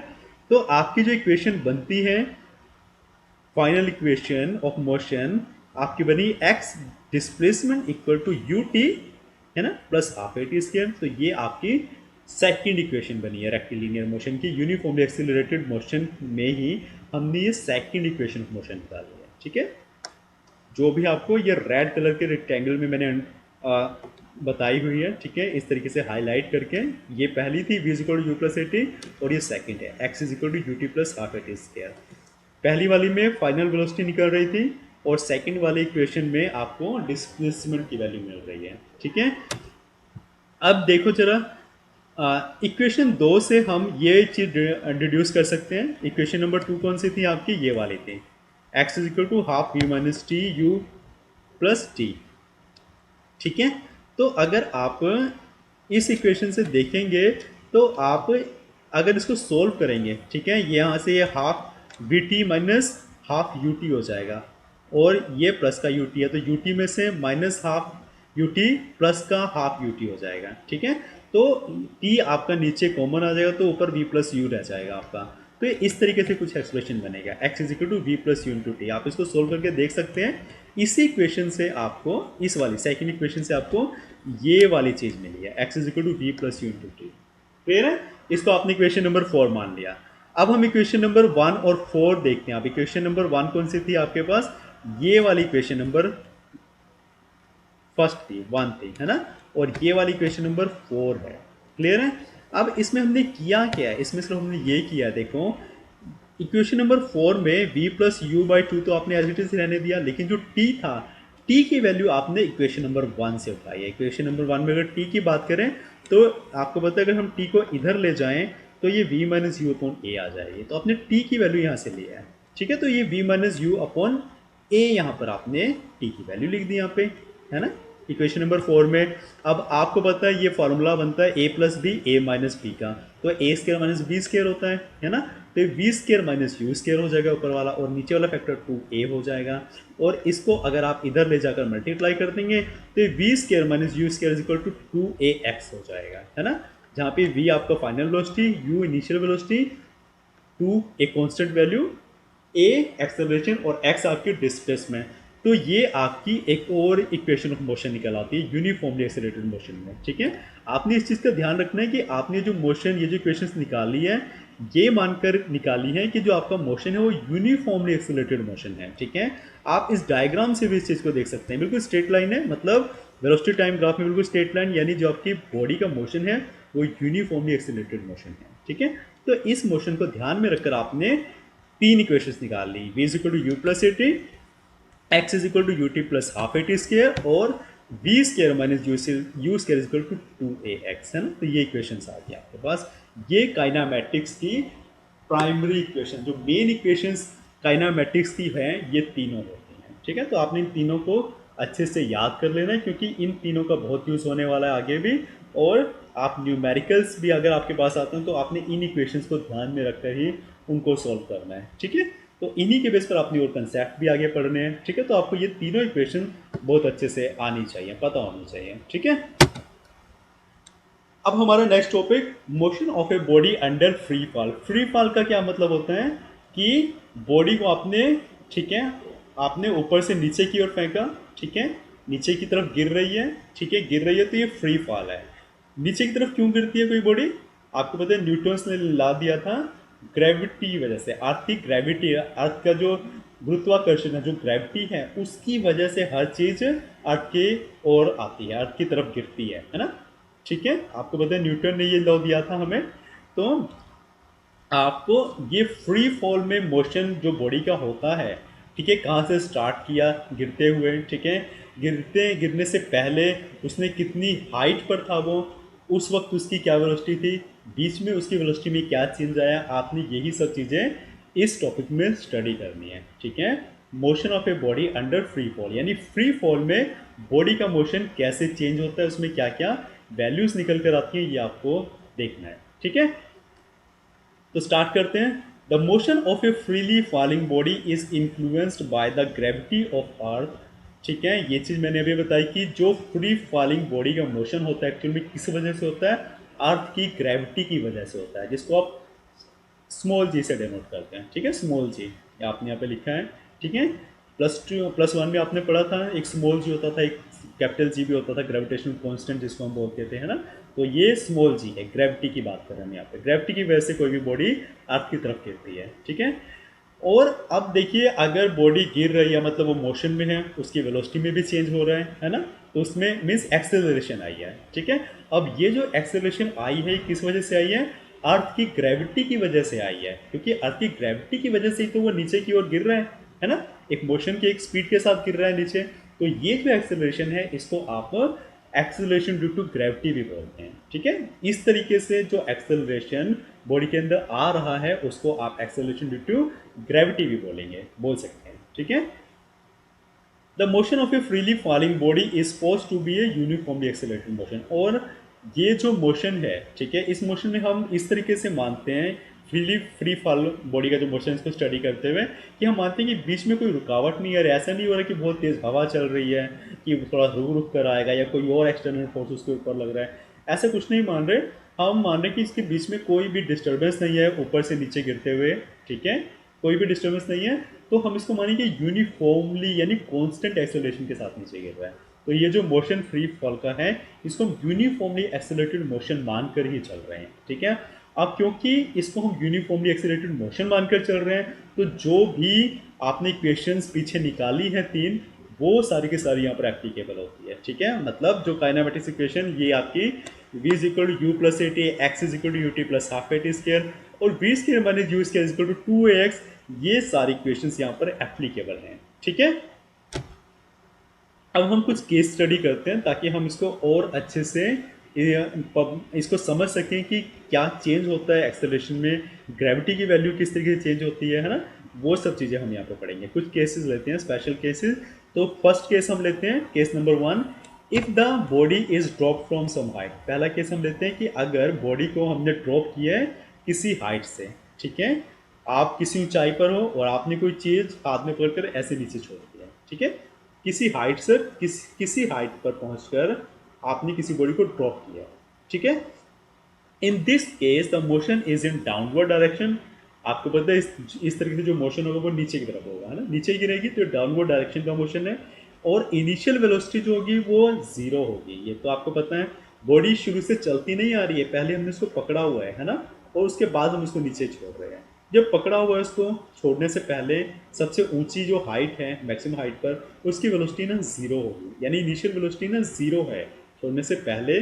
तो आपकी जो इक्वेशन बनती है, फाइनल इक्वेशन ऑफ मोशन आपकी बनी x displacement equal to U T, है ना, प्लस हाफ ए टी स्क्वायर। तो ये आपकी सेकंड इक्वेशन बनी है रेक्टिलिनियर मोशन की। यूनिफॉर्मली एक्सिलरेटेड मोशन में ही हमने ये सेकंड इक्वेशन ऑफ मोशन निकाली है। ठीक है, जो भी आपको ये रेड कलर के रेक्टेंगल में मैंने बताई हुई है, ठीक है, इस तरीके से हाईलाइट करके, ये पहली थी v equal to you plus A T, और ये सेकंड है x is equal to U T plus half A T square. पहली वाली में फाइनल वेलोसिटी निकल रही थी और सेकंड वाले इक्वेशन में आपको डिस्प्लेसमेंट की वैल्यू मिल रही है। ठीक है, अब देखो जरा, इक्वेशन 2 से हम ये चीज डिड्यूस कर सकते हैं। इक्वेशन नंबर 2 कौन सी थी आपकी, ये वाली थी, x is equal to half V minus T U plus T. ठीक है, तो अगर आप इस इक्वेशन से देखेंगे तो आप अगर इसको सोल्व करेंगे, ठीक है, यहाँ से ये half we T minus half U T हो जाएगा, और ये प्लस का यू टी है, तो यू टी में से minus half U T plus का हाफ यू टी हो जाएगा। ठीक है, तो टी आपका नीचे कॉमन आ जाएगा तो ऊपर वी प्लस यू रह जाएगा आपका। तो ये इस तरीके से कुछ एक्सप्रेशन बनेगा, x is equal to V plus U into T. आप इसको सोल्व करके देख सकते हैं। इसी इक्वेशन से आपको, इस वाली सेकंड इक्वेशन से आपको ये वाली चीज़ मिली है, x is equal to V plus U into T. Clear है? इसको आपने इक्वेशन नंबर 4 मान लिया। अब हम इक्वेशन नंबर 1 और 4 देखते हैं। अब इक्वेशन नंबर 1 कौन सी थी आपके पास? ये वाली इक्वेशन नंबर फर्स्ट थी, 1 थी, है ना? और ये वाली इक्वेशन नंबर 4 है। क्लियर है? अब इसमें हमने किया क्या है? इसमें सिर्फ हमने ये किया, देखो इक्वेशन नंबर 4 में v plus you by two तो आपने एज इट इज रहने दिया, लेकिन जो t था, t की वैल्यू आपने इक्वेशन नंबर 1 से उठाई है। इक्वेशन नंबर 1 में अगर t की बात करें तो आपको पता है अगर हम t को इधर ले जाएं तो ये v माइनस यू अपॉन ए आ जाएगी। तो आपने t की वैल्यू यहाँ से लिया है, ठीक है? तो ये v माइनस यू अपॉन ए यहाँ पर आपने t की वैल्यू लिख दी यहाँ पे, है ना? इक्वेशन नंबर 4 में। अब आपको पता है ये फॉर्मूला बनता है a plus B A minus B का, तो A square minus B square होता है ना? तो ये V square minus you square हो जाएगा ऊपर वाला, और नीचे वाला फैक्टर 2a हो जाएगा। और इसको अगर आप इधर ले जाकर मल्टीप्लाई कर देंगे तो ये V square minus you square is equal to 2ax हो जाएगा, है ना? जहाँ पे v आपका final velocity, u initial velocity, 2 एक कांस्टेंट वैल्यू, a एक्सेलरेशन और x आपकी डिस्प्लेसमेंट। तो ये आपकी एक और इक्वेशन ऑफ मोशन निकल आती है यूनिफॉर्मली एक्सेलरेटेड मोशन में, ठीक है? आपने इस चीज़ का ध्यान रखना है कि आपने जो मोशन, ये जो इक्वेशंस निकाली है, ये मानकर निकाली है कि जो आपका मोशन है वो यूनिफॉर्मली एक्सेलरेटेड मोशन है, ठीक है? आप इस डायग्राम से भी इस चीज़ को देख सकते हैं, बिल्कुल स्ट्रेट लाइन है, मतलब वेलोसिटी टाइम ग्राफ में बिल्कुल स्ट्रेट लाइन, यानी जो आपकी बॉडी का मोशन है वो यूनिफॉर्मली एक्सेलरेटेड मोशन है, ठीक है? तो इस मोशन को ध्यान में रखकर आपने 3 इक्वेशंस निकाल ली, v is equal to you plus A T, x is equal to U T plus half A T square, और v square minus you square is equal to 2ax, है ना? तो ये इक्वेशंस आ गई आपके पास। ये काइनामेटिक्स की प्राइमरी इक्वेशन, जो मेन इक्वेशंस काइनामेटिक्स की हैं, ये तीनों होती हैं, ठीक है? तो आपने इन तीनों को अच्छे से याद कर लेना है, क्योंकि इन तीनों का बहुत यूज़ होने वाला है आगे भी। और आप न्यूमेरिकल्स भी अगर आपके पास आते हैं तो आपने इन इक्वेशंस को ध्यान में रखकर ही उनको सॉल्व करना है, ठीक है? तो इन्हीं के बेस पर आपने और कंसेप्ट भी आगे पढ़ने हैं, ठीक है? तो आपको ये तीनों इक्वेशन बहुत अच्छे से आनी चाहिए, पता होनी चाहिए, ठीक है? अब हमारा next topic, motion of a body under free fall. Free fall का क्या मतलब होता है कि बॉडी को आपने, ठीक है, आपने ऊपर से नीचे की ओर फेंका, ठीक है, नीचे की तरफ गिर रही है, ठीक है, गिर रही है, तो ये फ्री फॉल है। नीचे की तरफ क्यों गिरती है कोई बॉडी? आपको पता है न्यूटन्स ने ला दिया था, ग्रेविटी की वजह से। अर्थ की ग्रेविटी, अर्थ का जो गुरुत्वाकर्षण है, जो ग्रेविटी है, उसकी वजह से हर चीज अर्थ की ओर आती है, अर्थ की तरफ गिरती है ना? ठीक है, आपको पता है न्यूटन ने ये लॉ दिया था हमें। तो आपको ये फ्री फॉल में मोशन जो बॉडी का होता है, ठीक है, कहाँ से स्टार्ट किया गिरते हुए, ठीक है, गिरने से पहले उसने कितनी हाइट पर था वो, उस वक्त उसकी क्या वेलोसिटी थी, बीच में उसकी वेलोसिटी में क्या चेंज आया, आपने यही सब चीज़ें इस टॉपिक में स्टडी करनी है, ठीक है? Motion of a body under free fall, यानी फ्री फॉल में बॉडी का मोशन कैसे चेंज होता है, उसमें क्या क्या वैल्यूज निकल कर आती हैं, ये आपको देखना है, ठीक है? तो स्टार्ट करते हैं। The motion of a freely falling body is influenced by the gravity of earth, ठीक है? ये चीज़ मैंने अभी बताई कि जो फ्री फॉलिंग बॉडी का मोशन होता है एक्चुअली किस वजह से होता है? अर्थ की ग्रेविटी की वजह से होता है, जिसको आप स्मॉल जी से डिनोट करते हैं, ठीक है? स्मॉल जी आपने यहाँ पे लिखा है, ठीक है? +1 में आपने पढ़ा था, एक स्मॉल जी होता था, एक कैपिटल जी भी होता था, ग्रेविटेशनल कांस्टेंट जिसको हम बोलते थे, है ना? तो ये स्मॉल जी है, ग्रेविटी की बात कर रहे हैं हम यहाँ पे। ग्रेविटी की वजह से कोई भी बॉडी आपकी तरफ गिरती है, ठीक है? और अब देखिए, अगर बॉडी गिर रही है मतलब वो मोशन में है, उसकी वेलोसिटी में भी चेंज हो रहा है ना? तो उसमें मीन्स एक्सेलरेशन आई है, ठीक है? अब ये जो एक्सेलरेशन आई है किस वजह से आई है? अर्थ की ग्रेविटी की वजह से आई है, क्योंकि अर्थ की ग्रेविटी की वजह से ही तो वो नीचे की ओर गिर रहा है ना? एक मोशन की एक स्पीड के साथ गिर रहा है नीचे। तो ये जो एक्सेलरेशन है इसको आप एक्सेलरेशन ड्यू टू ग्रेविटी भी बोलते हैं, ठीक है? इस तरीके से जो एक्सेलरेशन बॉडी के अंदर आ रहा है उसको आप एक्सेलरेशन ड्यू टू ग्रेविटी भी बोल सकते हैं, ठीक है? The motion of a freely falling body is suppose to be a uniformly accelerated motion. और ये जो मोशन है, ठीक है, इस मोशन में हम इस तरीके से मानते हैं, फ्री फॉल बॉडी का जो मोशन है इसको स्टडी करते हुए, कि हम मानते हैं कि बीच में कोई रुकावट नहीं है, ऐसा नहीं हो रहा कि बहुत तेज़ हवा चल रही है कि थोड़ा रुक रुक कर आएगा या कोई और एक्सटर्नल फोर्स उसके ऊपर लग रहा है, ऐसा कुछ नहीं मान रहे। हम मान रहे हैं कि इसके बीच में कोई भी डिस्टर्बेंस नहीं है ऊपर से नीचे गिरते हुए, ठीक है, कोई भी डिस्टर्बेंस नहीं है, तो हम इसको मानेंगे यूनिफॉर्मली यानी कांस्टेंट एक्सेलरेशन के साथ नीचे गिर रहा है। तो ये जो मोशन फ्री फॉल का है, इसको हम यूनिफॉर्मली एक्सेलरेटेड मोशन मानकर ही चल रहे हैं, ठीक है। अब क्योंकि इसको हम यूनिफॉर्मली एक्सेलरेटेड मोशन मानकर चल रहे हैं, तो जो भी आपने इक्वेशंस पीछे निकाली हैं तीन, वो सारी की सारी यहाँ पर एप्लीकेबल होती है, ठीक है। मतलब जो काइनेमेटिक्स इक्वेशन ये आपकी v is equal to you plus A T, x is equal to U T plus half A T square, और v square minus you square is equal to two A X, ये सारी equations यहाँ पर applicable हैं, ठीक है। अब हम कुछ केस स्टडी करते हैं ताकि हम इसको और अच्छे से इसको समझ सकें कि क्या चेंज होता है एक्सेलरेशन में, ग्रेविटी की वैल्यू किस तरीके से चेंज होती है ना, वो सब चीज़ें हम यहाँ पे पढ़ेंगे। कुछ केसेस लेते हैं, स्पेशल केसेस। तो फर्स्ट केस हम लेते हैं, case number 1, if the body is drop from some height. पहला केस हम लेते हैं कि अगर बॉडी को हमने ड्रॉप किया है किसी हाइट से, ठीक है, आप किसी ऊंचाई पर हो और आपने कोई चीज़ हाथ में पकड़कर ऐसे नीचे छोड़ दिया, ठीक है, किसी हाइट से किसी हाइट पर पहुंचकर आपने किसी बॉडी को ड्रॉप किया, ठीक है। In this case the motion is in downward direction. आपको पता है इस तरीके से जो मोशन होगा वो नीचे की तरफ होगा, है ना, नीचे गिरेगी तो डाउनवर्ड डायरेक्शन का मोशन है। और इनिशियल वेलोसिटी जो होगी वो जीरो होगी, ये तो आपको पता है। बॉडी शुरू से चलती नहीं आ रही है, पहले हमने इसको पकड़ा हुआ है ना, और उसके बाद हम इसको नीचे छोड़ रहे हैं। जब पकड़ा हुआ है उसको छोड़ने से पहले सबसे ऊंची जो हाइट है मैक्सिमम हाइट पर, उसकी वेलोसिटी ना जीरो होगी, यानी इनिशियल वेलोसिटी ना जीरो है छोड़ने से पहले,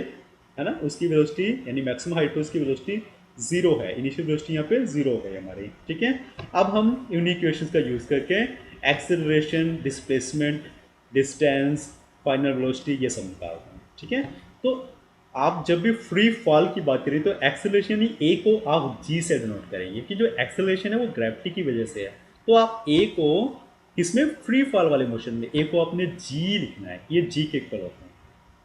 है ना, उसकी वेलोसिटी यानी मैक्सिमम हाइट पर उसकी वेलोसिटी जीरो है, इनिशियल वेलोसिटी यहाँ पे जीरो है हमारी, ठीक है। अब हम इन इक्वेशंस का यूज करके acceleration, displacement, distance, final velocity ये सब निकालते हैं, ठीक है। तो आप जब भी फ्री फॉल की बात करें तो एक्सेलरेशन ही ए को आप जी से डिनोट करेंगे कि जो एक्सेलरेशन है वो ग्रेविटी की वजह से है। तो आप ए को इसमें फ्री फॉल वाले मोशन में ए को आपने जी लिखना है, ये जी के इक्वल होते हैं,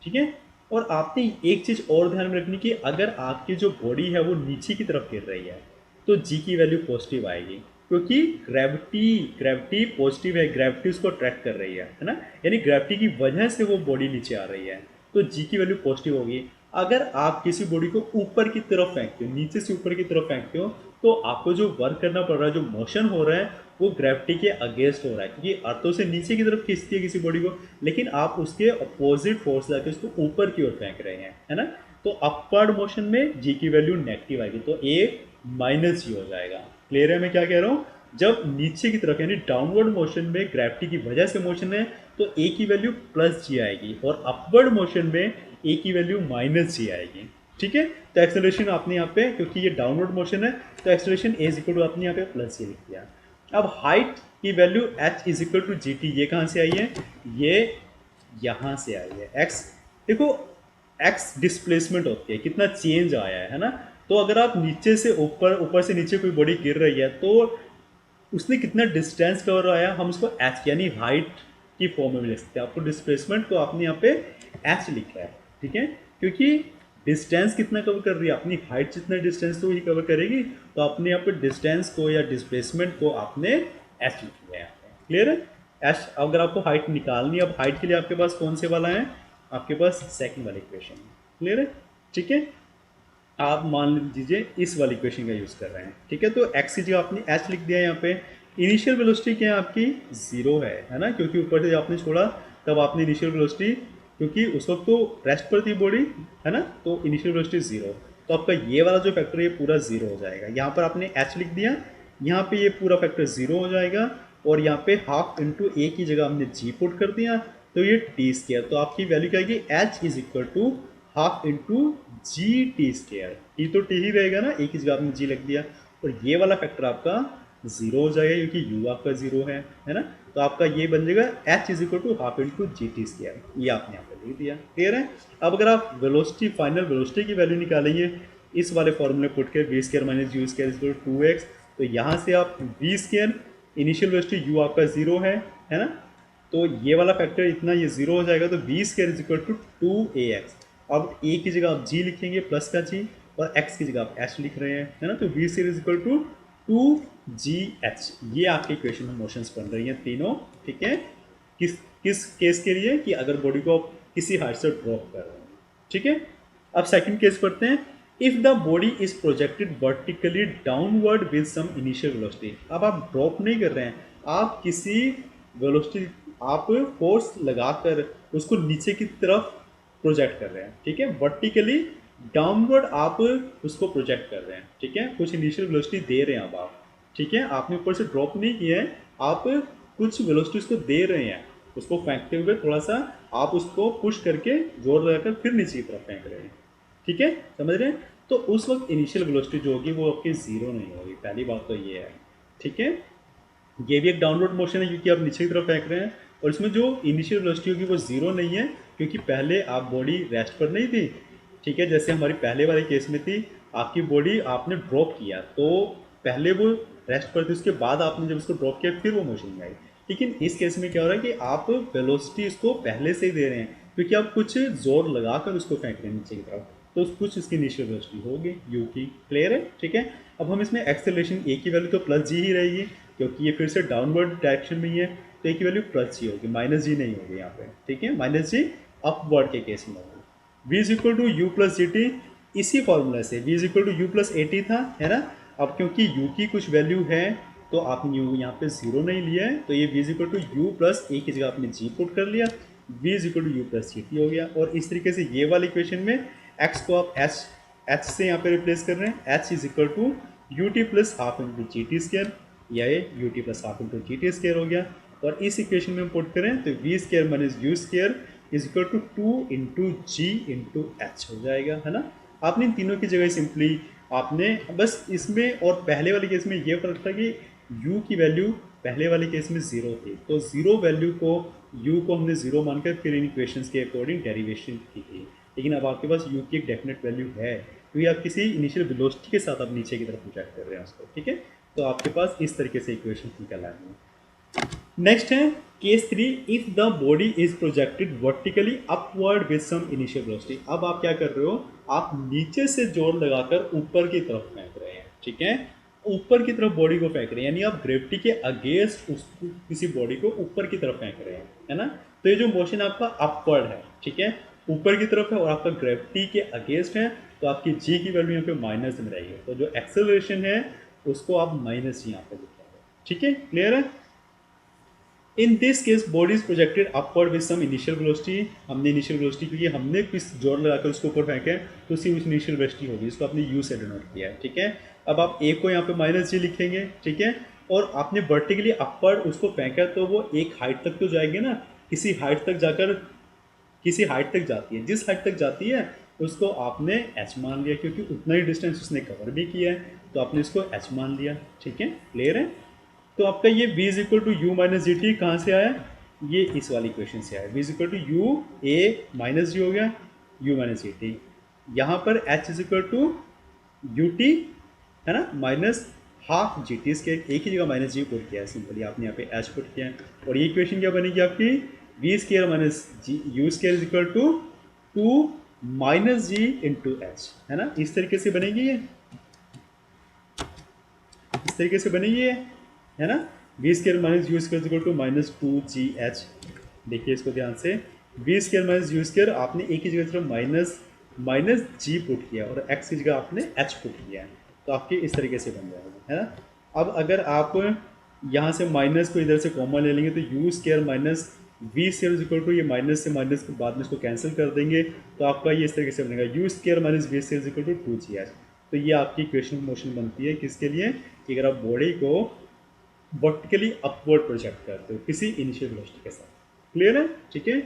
ठीक है। और आपने एक चीज और ध्यान में रखनी कि अगर आपकी जो बॉडी है वो नीचे की तरफ गिर रही है तो जी की वैल्यू पॉजिटिव आएगी, क्योंकि ग्रेविटी ग्रेविटी पॉजिटिव है, ग्रेविटी उसको अट्रैक्ट कर रही है ना, यानी ग्रेविटी की वजह से वो बॉडी नीचे आ रही है, तो जी की वैल्यू पॉजिटिव होगी। अगर आप किसी बॉडी को ऊपर की तरफ फेंकते हो, नीचे से ऊपर की तरफ फेंकते हो, तो आपको जो वर्क करना पड़ रहा है, जो मोशन हो रहा है, वो ग्रेविटी के अगेंस्ट हो रहा है, क्योंकि अर्थों से नीचे की तरफ खींचती है किसी बॉडी को, लेकिन आप उसके अपोजिट फोर्स लाके उसको ऊपर की ओर फेंक रहे हैं, है ना। तो अपवर्ड मोशन में जी की वैल्यू नेगेटिव आएगी, तो ए माइनस जी हो जाएगा। क्लियर है मैं क्या कह रहा हूँ? जब नीचे की तरफ यानी डाउनवर्ड मोशन में ग्रेविटी की वजह से मोशन है तो ए की वैल्यू प्लस जी आएगी, और अपवर्ड मोशन में ए की वैल्यू माइनस जी आएगी, ठीक है। तो एक्सेलरेशन आपने यहाँ पे, क्योंकि ये डाउनवर्ड मोशन है, तो acceleration A is equal to आपने यहाँ पे प्लस जी लिख दिया। अब हाइट की value h is equal to ji T, ये कहाँ से आई है? ये यहाँ से आई है। x देखो, x डिस्प्लेसमेंट होती है, कितना चेंज आया है ना। तो अगर आप नीचे से ऊपर, ऊपर से नीचे कोई बॉडी गिर रही है तो उसने कितना डिस्टेंस कवर आया, हम उसको h यानी हाइट की फॉर्म में लिख सकते हैं। आपको डिस्प्लेसमेंट को आपने यहाँ पे h लिखा है, ठीक है, क्योंकि डिस्टेंस कितना कवर कर रही है, अपनी हाइट जितना डिस्टेंस तो ही कवर करेगी, तो आपने यहाँ पे डिस्टेंस को या डिस्प्लेसमेंट को आपने h लिख लिया है। क्लियर है? h, अगर आपको हाइट निकालनी है, अब हाइट के लिए आपके पास कौन से वाला है? आपके पास सेकंड वाला इक्वेशन है। क्लियर है? ठीक है, आप मान लीजिए इस वाली इक्वेशन का यूज़ कर रहे हैं, ठीक है। तो x की जगह आपने h लिख दिया यहाँ पे। इनिशियल वेलोसिटी क्या है आपकी? जीरो है ना, क्योंकि ऊपर से आपने छोड़ा तब आपने इनिशियल वेलोसिटी, क्योंकि उस वक्त तो रेस्ट पर थी बॉडी, है ना, तो इनिशियल वेलोसिटी जीरो। तो आपका ये वाला जो फैक्टर है ये पूरा जीरो हो जाएगा। यहाँ पर आपने h लिख दिया, यहाँ पे ये पूरा फैक्टर जीरो हो जाएगा, और यहाँ पे हाफ इंटू ए की जगह हमने जी पुट कर दिया, तो ये टी स्केयर। तो आपकी वैल्यू क्या आएगी? h is equal to half into G T square. T तो टी ही रहेगा ना, एक ही जगह आपने जी लिख दिया, और ये वाला फैक्टर आपका जीरो हो जाएगा क्योंकि यू आपका जीरो है ना। तो आपका ये बन जाएगा h is equal to half into G T square, ये आपने यहाँ पे लिख दिया। क्लियर है? अब अगर आप वेलोसिटी, फाइनल वेलोसिटी की वैल्यू निकालेंगे इस वाले फॉर्मूले पुट के, V square minus you square is equal to 2x, तो यहाँ से आप V square, initial velocity U आपका जीरो है ना, तो ये वाला फैक्टर इतना ये जीरो हो जाएगा, तो V square is equal to 2ax। अब ए की जगह आप जी लिखेंगे प्लस का जी, और एक्स की जगह आप एच लिख रहे हैं, है ना, तो V square is equal to 2gh। ये आपकी इक्वेशन में मोशंस बन रही हैं तीनों, ठीक है। किस किस केस के लिए? कि अगर बॉडी को आप किसी हाइट से ड्रॉप कर रहे हैं, ठीक है। अब सेकंड केस पढ़ते हैं। If the body is projected vertically downward with some initial velocity, अब आप ड्रॉप नहीं कर रहे हैं, आप किसी वेलोसिटी, आप फोर्स लगाकर उसको नीचे की तरफ प्रोजेक्ट कर रहे हैं, ठीक है, वर्टिकली डाउनवर्ड आप उसको प्रोजेक्ट कर रहे हैं, ठीक है, कुछ इनिशियल वेलोसिटी दे रहे हैं अब आप, ठीक है, आपने ऊपर से ड्रॉप नहीं किया है, आप कुछ वेलोसिटी उसको दे रहे हैं, उसको फेंकते हुए थोड़ा सा आप उसको पुश करके जोर लगाकर फिर नीचे की तरफ फेंक रहे हैं, ठीक है, समझ रहे हैं। तो उस वक्त इनिशियल वेलोसिटी जो होगी वो आपकी जीरो नहीं होगी, पहली बात तो ये है, ठीक है। ये भी एक डाउनवर्ड मोशन है क्योंकि आप नीचे की तरफ फेंक रहे हैं, और इसमें जो इनिशियल वेलोसिटी होगी वो जीरो नहीं है क्योंकि पहले आप बॉडी रेस्ट पर नहीं थी, ठीक है, जैसे हमारी पहले वाले केस में थी, आपकी बॉडी आपने ड्रॉप किया तो पहले वो रेस्ट पर थी, उसके बाद आपने जब उसको ड्रॉप किया फिर वो मोशन में आई। लेकिन इस केस में क्या हो रहा है कि आप वेलोसिटी इसको पहले से ही दे रहे हैं क्योंकि आप कुछ जोर लगाकर उसको फेंक रहे हैं नीचे की तरफ, तो कुछ इसकी इनिशियल वेलोसिटी होगी यू की, क्लियर है, ठीक है। अब हम इसमें एक्सेलरेशन ए की वैल्यू तो प्लस जी ही रहेगी क्योंकि ये फिर से डाउनवर्ड डायरेक्शन में ही है, तो ए की वैल्यू प्लस जी होगी, माइनस जी नहीं होगी यहाँ पे, ठीक है, माइनस जी अपवर्ड के केस में होगी। V is equal to you plus ji T, इसी फॉर्मूला से V is equal to you plus A T था, है ना। अब क्योंकि यू की कुछ वैल्यू है तो आपने यू यहाँ पे जीरो नहीं लिया है, तो ये v is equal to you plus a की जगह आपने जी पुट कर लिया, v is equal to you plus ji t हो गया। और इस तरीके से ये वाली इक्वेशन में एक्स को आप एच से यहाँ पे रिप्लेस कर रहे हैं, H is equal to U T plus half into G T square, या ये U T plus half into G T square हो गया। और इस इक्वेशन में पुट करें तो V square minus you square is equal to two into G into H हो जाएगा, है ना। आपने इन तीनों की जगह सिंपली आपने बस इसमें और पहले वाले केस में ये फर्क था कि u की वैल्यू पहले वाले केस में जीरो थी, तो जीरो वैल्यू को u को हमने जीरो मानकर फिर इन इक्वेशंस के अकॉर्डिंग डेरिवेशन की थी। लेकिन अब आपके पास u की एक डेफिनेट वैल्यू है क्योंकि आप किसी इनिशियल वेलोसिटी के साथ आप नीचे की तरफ प्रोजेक्ट कर रहे हैं उसको, ठीक है, तो आपके पास इस तरीके से इक्वेशन निकल आए हैं। नेक्स्ट है case three, if the body is projected vertically upward with some initial velocity. अब आप क्या कर रहे हो, आप नीचे से जोर लगाकर ऊपर की तरफ फेंक रहे हैं, ठीक है, ऊपर की तरफ बॉडी को फेंक रहे हैं, यानी आप ग्रेविटी के अगेंस्ट उस किसी बॉडी को ऊपर की तरफ फेंक रहे हैं, है ना। तो ये जो मोशन आपका अपवर्ड है, ठीक है, ऊपर की तरफ है और आपका ग्रेविटी के अगेंस्ट है, तो आपकी जी की वैल्यू यहाँ पे माइनस में रहेगी, तो जो एक्सेलरेशन है उसको आप माइनस जी यहाँ पे लिखेंगे, ठीक है, क्लियर है। In this case body is projected upward with some initial velocity, हमने इनिशियल वेलोसिटी क्योंकि हमने किस जोर लगाकर उसको ऊपर फेंके तो उसी इनिशियल वेलोसिटी होगी, इसको आपने यू से डिनोट किया है, ठीक है। अब आप ए को यहाँ पे माइनस जी लिखेंगे, ठीक है, और आपने वर्टिकली अपवर्ड उसको फेंका तो वो एक हाइट तक तो जाएगी ना, किसी हाइट तक जाकर किसी हाइट तक जाती है, जिस हाइट तक जाती है उसको आपने एच मान लिया क्योंकि उतना ही डिस्टेंस उसने कवर भी किया है, तो आपने इसको एच मान लिया, ठीक है, क्लियर है। तो आपका ये v is equal to U minus ji T कहाँ से आया, ये इस वाली इक्वेशन से आया, v is equal to u a minus g हो गया u माइनस जी टी, यहाँ पर h is equal to U T, है ना, माइनस हाफ जी टी, इसके एक ही जगह माइनस जी पुट किया है सिंपली, आपने यहाँ पे h पुट किया है, और ये इक्वेशन क्या बनेगी आपकी v square minus G U square is equal to two minus G into H, है ना, इस तरीके से बनेगी ये, इस तरीके से बनेगी ये, है ना, V square minus you square equal to minus two G H. देखिए इसको ध्यान से, V square minus you square आपने एक ही जगह तरफ माइनस माइनस जी पुट किया और एक्स की जगह आपने एच पुट किया है, तो आपके इस तरीके से बन जाएगा, है ना। अब अगर आप यहाँ से माइनस को इधर से कॉमन ले लेंगे तो U square minus V square equal to ये माइनस से माइनस के बाद में इसको कैंसिल कर देंगे, तो आपका ये इस तरीके से बनेगा U square minus V square equal to two G H. तो ये आपकी इक्वेशन मोशन बनती है किसके लिए, कि अगर आप बॉडी को वर्टिकली अपवर्ड प्रोजेक्ट करते हो किसी इनिशियल वेलोसिटी के साथ, क्लियर है, ठीक है।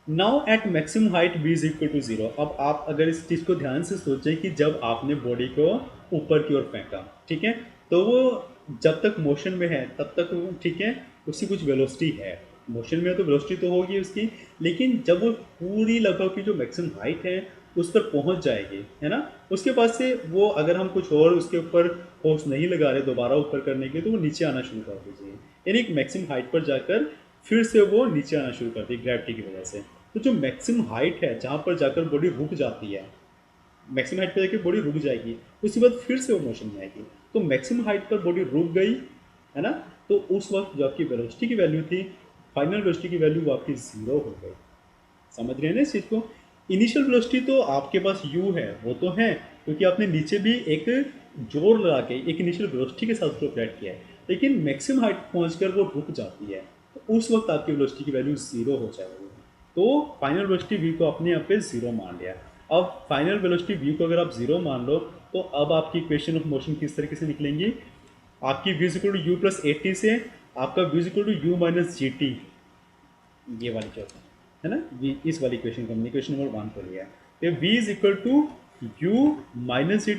Now at maximum height v is equal to zero, अब आप अगर इस चीज़ को ध्यान से सोचें कि जब आपने बॉडी को ऊपर की ओर फेंका, ठीक है, तो वो जब तक मोशन में है तब तक वो ठीक है, उसकी कुछ वेलोसिटी है, मोशन में है तो वेलोसिटी तो होगी उसकी, लेकिन जब वो पूरी लगभग की जो मैक्सिमम हाइट है उस पर पहुंच जाएगी, है ना, उसके बाद से वो अगर हम कुछ और उसके ऊपर फोर्स नहीं लगा रहे दोबारा ऊपर करने के तो वो नीचे आना शुरू कर दीजिए, यानी एक मैक्सिमम हाइट पर जाकर फिर से वो नीचे आना शुरू करती है ग्रेविटी की वजह से। तो जो मैक्सिमम हाइट है जहाँ पर जाकर बॉडी रुक जाती है, मैक्सिमम हाइट पर जाकर बॉडी रुक जाएगी, उसके बाद फिर से वो मोशन में आएगी, तो मैक्सिमम हाइट पर बॉडी रुक गई, है ना, तो उस वक्त जो आपकी वेलोसिटी की वैल्यू थी, फाइनल वेलोसिटी की वैल्यू वो आपकी जीरो हो गई, समझ रहे हैं ना इस चीज़ को। इनिशियल वेलोसिटी तो आपके पास u है, वो तो है, क्योंकि आपने नीचे भी एक जोर लगा के एक इनिशियल वेलोसिटी के साथ उसको ऑपरेट किया है, लेकिन मैक्सिमम हाइट पहुंचकर वो रुक जाती है, तो उस वक्त आपकी वेलोसिटी की वैल्यू जीरो हो जाएगी। तो फाइनल वेलोसिटी v को अपने यहाँ पे जीरो मान लिया। अब फाइनल वेलोसिटी v को अगर आप जीरो मान लो, तो अब आपकी इक्वेशन ऑफ मोशन किस तरीके से निकलेंगी? आपकी v equal to you plus A T से आपका v equal to U minus ji T, ये वाली जो है ना, v, इस वाली इक्वेशन को हमने इक्वेशन नंबर वन को लिया है। तो v is equal to u minus ji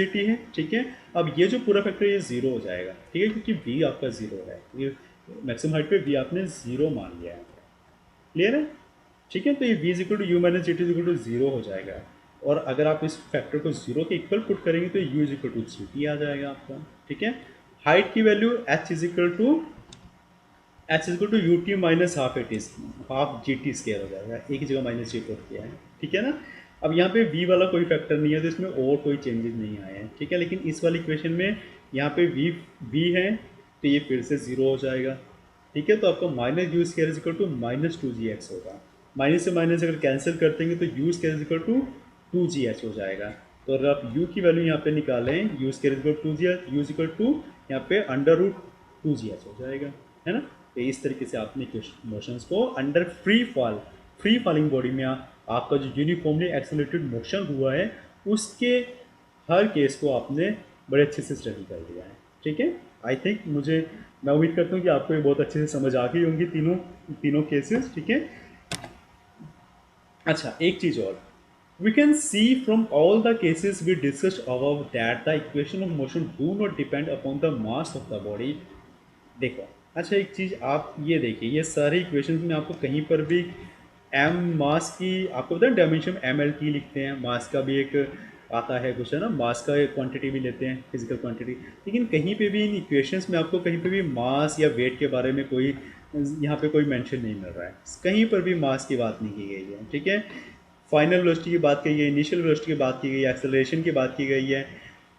T है, ठीक है। अब ये जो पूरा फैक्टर ये जीरो हो जाएगा, ठीक है, क्योंकि v आपका जीरो है, ये मैक्सिमम हाइट पे v आपने जीरो मान लिया है। क्लियर है? ठीक है, तो ये v is equal to U minus ji T is equal to zero हो जाएगा। और अगर आप इस फैक्टर को जीरो के इक्वल पुट करेंगे तो u is equal to ji t आ जाएगा आपका, ठीक है। हाइट की value h is equal to you t minus half at is half g T square हो जाएगा, एक ही जगह माइनस जी पुट किया है, ठीक है ना। अब यहाँ पे v वाला कोई फैक्टर नहीं है, तो इसमें और कोई चेंजेस नहीं आए हैं, ठीक है। लेकिन इस वाली इक्वेशन में यहाँ पे v है, तो ये फिर से जीरो हो जाएगा, ठीक है। तो आपका minus you square is equal to minus two G X होगा। माइनस से माइनस अगर कैंसिल कर देंगे तो U square is equal to two G H हो जाएगा। तो अगर आप u की वैल्यू यहाँ पे निकालें, U square is equal to G H, U is equal to यहाँ पे under root two G H हो जाएगा, है ना। तो इस तरीके से आपने मोशंस को अंडर फ्री फॉलिंग बॉडी में आपका जो यूनिफॉर्मली एक्सेलरेटेड मोशन हुआ है, उसके हर केस को आपने बड़े अच्छे से स्टडी कर लिया है, ठीक है। आई थिंक मैं उम्मीद करता हूँ कि आपको ये बहुत अच्छे से समझ आ गई होंगी तीनों केसेस, ठीक है। अच्छा, एक चीज़ और, we can see from all the cases we discussed above that the equation of motion do not depend upon the mass of the body। देखो, अच्छा एक चीज़ आप ये देखिए, ये सारे इक्वेशंस में आपको कहीं पर भी एम मास की, आपको पता है डायमेंशन एम एल टी लिखते हैं, मास का भी एक आता है कुछ, है ना, मास का एक क्वांटिटी भी लेते हैं, फिजिकल क्वांटिटी। लेकिन कहीं पे भी इन इक्वेशंस में आपको कहीं पे भी मास या वेट के बारे में कोई यहाँ पे कोई मेंशन नहीं मिल रहा है, कहीं पर भी मास की बात नहीं की गई है, ठीक है। फाइनल वेलोसिटी की बात की गई है, इनिशियल वेलोसिटी की बात की गई है, एक्सेलरेशन की बात की गई है,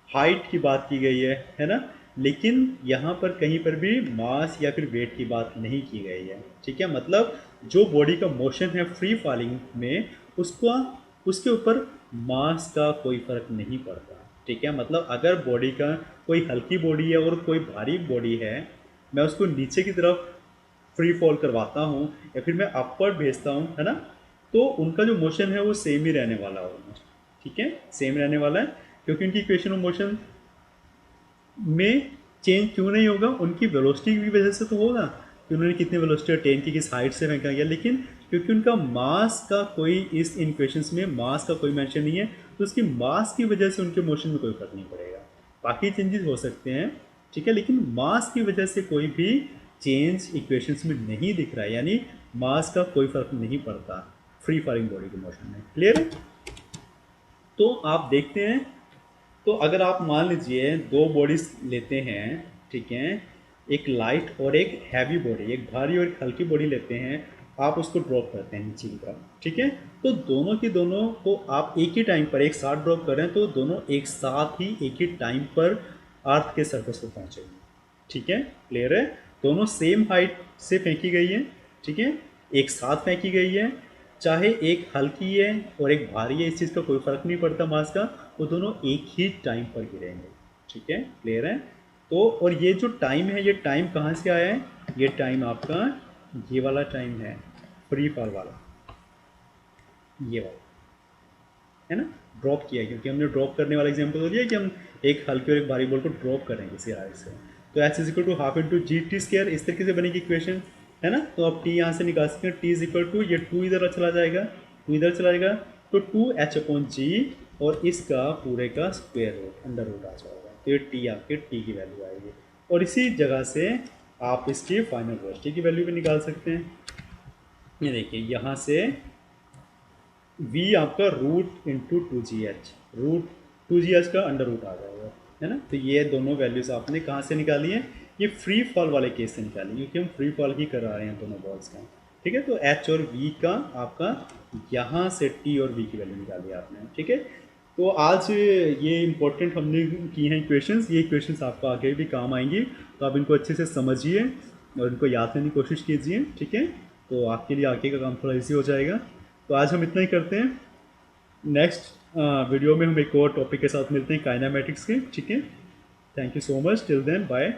हाइट की बात की गई है ना। लेकिन यहाँ पर कहीं पर भी मास या फिर वेट की बात नहीं की गई है, ठीक है। मतलब जो बॉडी का मोशन है फ्री फॉलिंग में, उसका उसके ऊपर मास का कोई फर्क नहीं पड़ता, ठीक है। मतलब अगर बॉडी का कोई हल्की बॉडी है और कोई भारी बॉडी है, मैं उसको नीचे की तरफ फ्री फॉल करवाता हूँ या फिर मैं अपवर्ड भेजता हूँ, है ना, तो उनका जो मोशन है वो सेम ही रहने वाला होगा, ठीक है, सेम रहने वाला है। क्योंकि उनकी इक्वेशन ऑफ मोशन में चेंज क्यों नहीं होगा? उनकी वेलोसिटी की वजह से तो होगा कि उन्होंने कितनी वेलोसिटी अटेन की, किस हाइट से फेंका गया, लेकिन क्योंकि उनका मास का कोई इस इक्वेशंस में मास का कोई मेंशन नहीं है, तो उसकी मास की वजह से उनके मोशन में कोई फर्क नहीं पड़ेगा। बाकी चेंजेस हो सकते हैं, ठीक है, लेकिन मास की वजह से कोई भी चेंज इक्वेशंस में नहीं दिख रहा है, यानी मास का कोई फर्क नहीं पड़ता फ्री फॉलिंग बॉडी के मोशन में। क्लियर है? तो आप देखते हैं, तो अगर आप मान लीजिए दो बॉडीज लेते हैं, ठीक है, एक लाइट और एक हैवी बॉडी, एक भारी और एक हल्की बॉडी लेते हैं, आप उसको ड्रॉप करते हैं नीचे की तरफ, ठीक है। तो दोनों की दोनों को आप एक ही टाइम पर एक साथ ड्रॉप करें तो दोनों एक साथ ही एक ही टाइम पर अर्थ के सरफेस पर पहुंचेंगे, ठीक है। क्लियर है? दोनों सेम हाइट से फेंकी गई है, ठीक है, एक साथ फेंकी गई है, चाहे एक हल्की है और एक भारी है, इस चीज़ का कोई फर्क नहीं पड़ता मास का, वो दोनों एक ही टाइम पर गिरेंगे, ठीक है। क्लियर है? तो और ये जो टाइम है, ये टाइम कहाँ से आया है? ये टाइम आपका ये वाला टाइम है, फ्री फॉल वाला, ये वाला, है ना, ड्रॉप किया, क्योंकि हमने ड्रॉप करने वाला एग्जाम्पल हो दिया कि हम एक हल्के और एक भारी बॉल को ड्रॉप करेंगे किसी हाइट से। तो H is equal to half into G T square, इस तरीके से बनेगी इक्वेशन, है ना। तो आप टी यहाँ से निकाल सकते हैं, टी इज इक्वल टू, ये टू इधर चला जाएगा, टू इधर चला जाएगा, तो टू एच अपॉन जी, और इसका पूरे का स्क्वेयर रूट, अंडर रूट आ जाएगा, तो ये टी आपके टी की वैल्यू आएगी। और इसी जगह से आप इसकी फाइनल वेलोसिटी की वैल्यू भी निकाल सकते हैं। ये देखिए यहाँ से v आपका root into two G H, root two G H का अंडर रूट आ जाएगा, है ना। तो ये दोनों वैल्यूज आपने कहाँ से निकाली है? ये फ्री फॉल वाले केस से निकाली, क्योंकि हम फ्री फॉल ही करा रहे हैं दोनों बॉल्स का, ठीक है। तो h और v का आपका यहाँ से t और v की वैल्यू निकाली आपने, ठीक है। तो आज ये इंपॉर्टेंट हमने की हैं इक्वेशंस, ये इक्वेशंस आपको आगे भी काम आएंगी, तो आप इनको अच्छे से समझिए और इनको याद करने की कोशिश कीजिए, ठीक है। तो आपके लिए आगे का काम थोड़ा ईजी हो जाएगा। तो आज हम इतना ही करते हैं। नेक्स्ट वीडियो में हम एक और टॉपिक के साथ मिलते हैं काइनामेटिक्स के। ठीक है, thank you so much, till then bye.